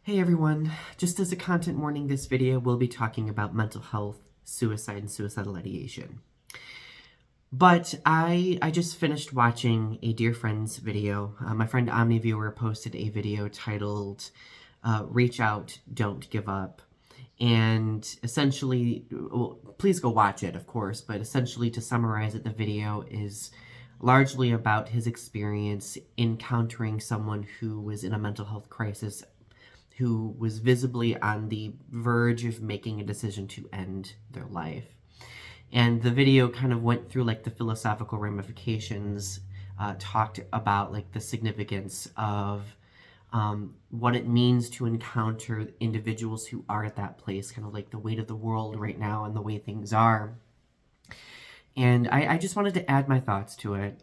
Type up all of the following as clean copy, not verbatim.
Hey everyone, just as a content warning, this video will be talking about mental health, suicide, and suicidal ideation. But I just finished watching a dear friend's video. My friend OmniViewer posted a video titled Reach Out, Don't Give Up. And essentially, well, please go watch it, of course, but essentially to summarize it, the video is largely about his experience encountering someone who was in a mental health crisis, who was visibly on the verge of making a decision to end their life. And the video kind of went through like the philosophical ramifications, talked about like the significance of what it means to encounter individuals who are at that place, kind of like the weight of the world right now and the way things are. And I just wanted to add my thoughts to it.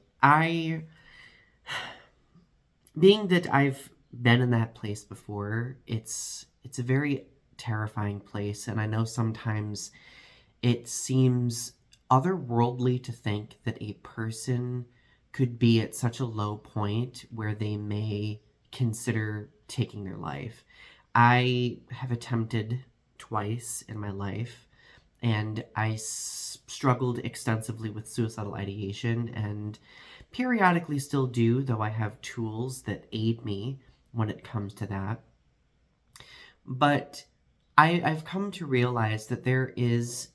Being that I've been in that place before, it's a very terrifying place, and I know sometimes it seems otherworldly to think that a person could be at such a low point where they may consider taking their life. I have attempted twice in my life, and I struggled extensively with suicidal ideation, and periodically still do, though I have tools that aid me when it comes to that. But I've come to realize that there is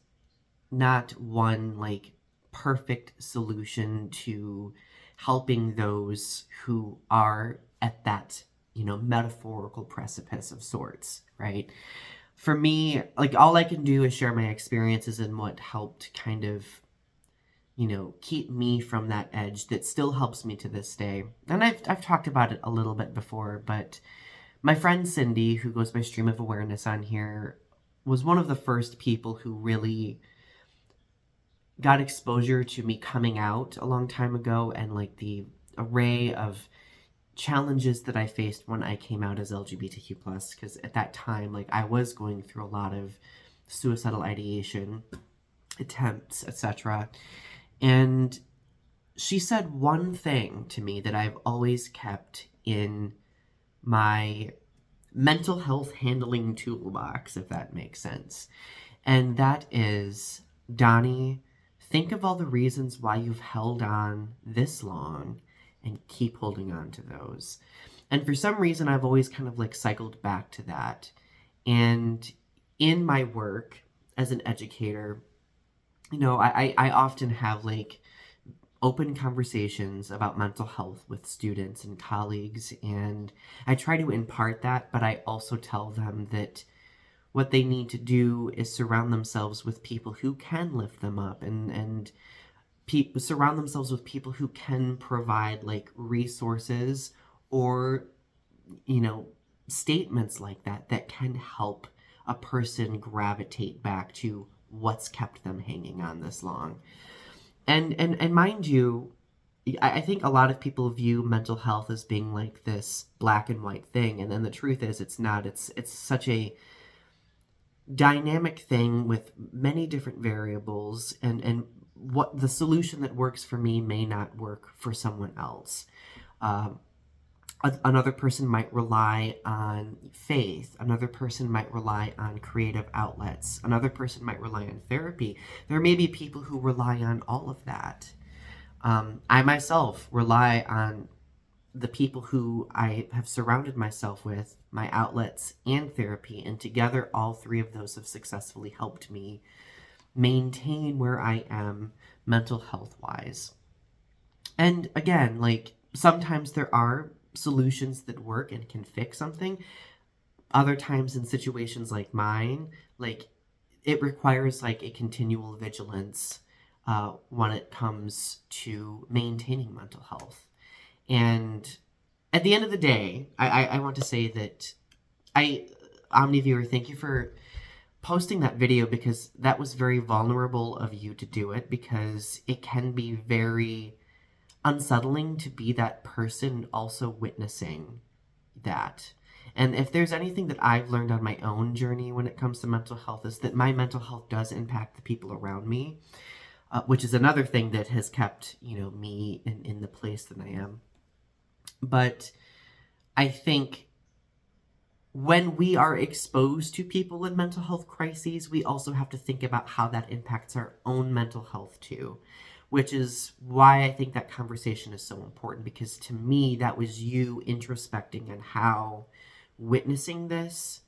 not one like perfect solution to helping those who are at that, metaphorical precipice of sorts, right? For me, like all I can do is share my experiences and what helped kind of, keep me from that edge that still helps me to this day. And I've talked about it a little bit before, but my friend Cindy, who goes by Stream of Awareness on here, was one of the first people who really got exposure to me coming out a long time ago, and like the array of challenges that I faced when I came out as LGBTQ+, because at that time, like, I was going through a lot of suicidal ideation attempts, etc. And she said one thing to me that I've always kept in my mental health handling toolbox, if that makes sense. And that is, Donny, think of all the reasons why you've held on this long and keep holding on to those. And for some reason, I've always kind of like cycled back to that. And in my work as an educator, I often have like open conversations about mental health with students and colleagues, and I try to impart that, but I also tell them that what they need to do is surround themselves with people who can lift them up, and surround themselves with people who can provide like resources or, statements like that can help a person gravitate back to what's kept them hanging on this long. And mind you, I think a lot of people view mental health as being like this black and white thing, and then the truth is it's not. It's such a dynamic thing with many different variables, and what the solution that works for me may not work for someone else. Another person might rely on faith. Another person might rely on creative outlets. Another person might rely on therapy. There may be people who rely on all of that. I myself rely on the people who I have surrounded myself with, my outlets, and therapy, and together all three of those have successfully helped me maintain where I am mental health wise. And again, like, sometimes there are solutions that work and can fix something. Other times in situations like mine, like, it requires like a continual vigilance when it comes to maintaining mental health. And at the end of the day, I want to say that OmniViewer, thank you for posting that video, because that was very vulnerable of you to do it, because it can be very unsettling to be that person also witnessing that. And if there's anything that I've learned on my own journey when it comes to mental health, is that my mental health does impact the people around me, which is another thing that has kept, me in the place that I am. But I think when we are exposed to people in mental health crises, we also have to think about how that impacts our own mental health too, which is why I think that conversation is so important, because to me, that was you introspecting and how witnessing this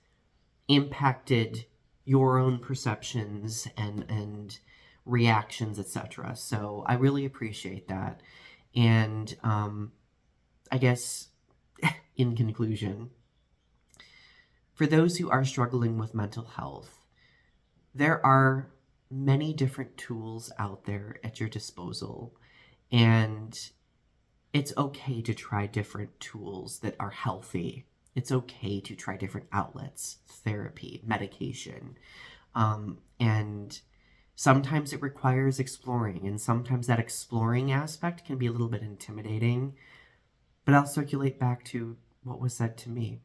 impacted your own perceptions and reactions, etc. So I really appreciate that. And I guess in conclusion, for those who are struggling with mental health, there are many different tools out there at your disposal, and it's okay to try different tools that are healthy. It's okay to try different outlets, therapy, medication. And sometimes it requires exploring, and sometimes that exploring aspect can be a little bit intimidating. But I'll circulate back to what was said to me.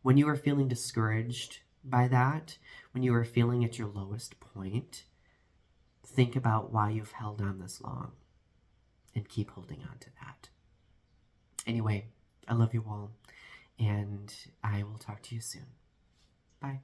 When you are feeling discouraged by that, when you are feeling at your lowest point, think about why you've held on this long and keep holding on to that. Anyway, I love you all, and I will talk to you soon. Bye.